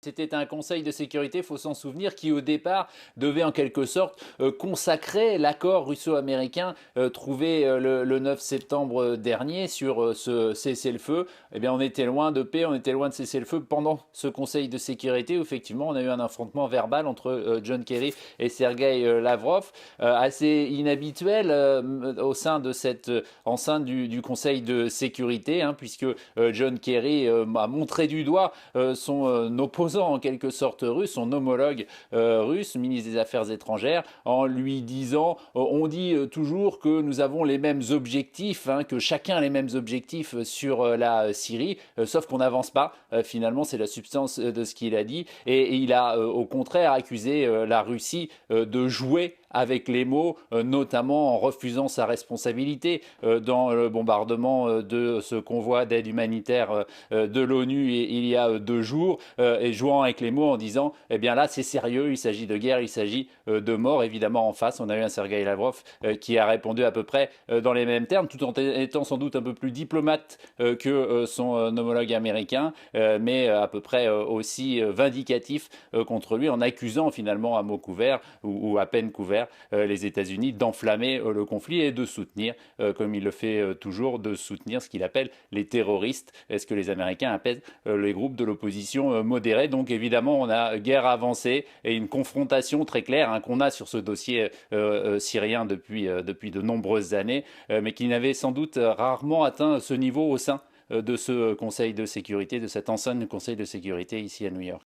C'était un conseil de sécurité, il faut s'en souvenir, qui au départ devait en quelque sorte consacrer l'accord russo-américain trouvé le 9 septembre dernier sur ce cessez-le-feu. Eh bien, on était loin de paix, on était loin de cessez-le-feu pendant ce conseil de sécurité où effectivement on a eu un affrontement verbal entre John Kerry et Sergei Lavrov, assez inhabituel au sein de cette enceinte du conseil de sécurité, hein, puisque John Kerry a montré du doigt son opposant en quelque sorte russe, son homologue russe, ministre des Affaires étrangères, en lui disant on dit toujours que nous avons les mêmes objectifs, hein, que chacun a les mêmes objectifs sur la Syrie, sauf qu'on n'avance pas. Finalement, c'est la substance de ce qu'il a dit. Et il a au contraire accusé la Russie de jouer avec les mots, notamment en refusant sa responsabilité dans le bombardement de ce convoi d'aide humanitaire de l'ONU il y a 2 jours, et jouant avec les mots en disant eh bien là c'est sérieux, il s'agit de guerre, il s'agit de mort. Évidemment en face on a eu un Sergei Lavrov qui a répondu à peu près dans les mêmes termes, tout en étant sans doute un peu plus diplomate que son homologue américain, mais à peu près aussi vindicatif contre lui, en accusant finalement à mots couverts ou à peine couverts les États-Unis d'enflammer le conflit et de soutenir, comme il le fait toujours, de soutenir ce qu'il appelle les terroristes, est ce que les Américains appellent les groupes de l'opposition modérée. Donc évidemment, on a guerre avancée et une confrontation très claire, hein, qu'on a sur ce dossier syrien depuis de nombreuses années, mais qui n'avait sans doute rarement atteint ce niveau au sein de ce Conseil de sécurité, de cette enceinte du Conseil de sécurité ici à New York.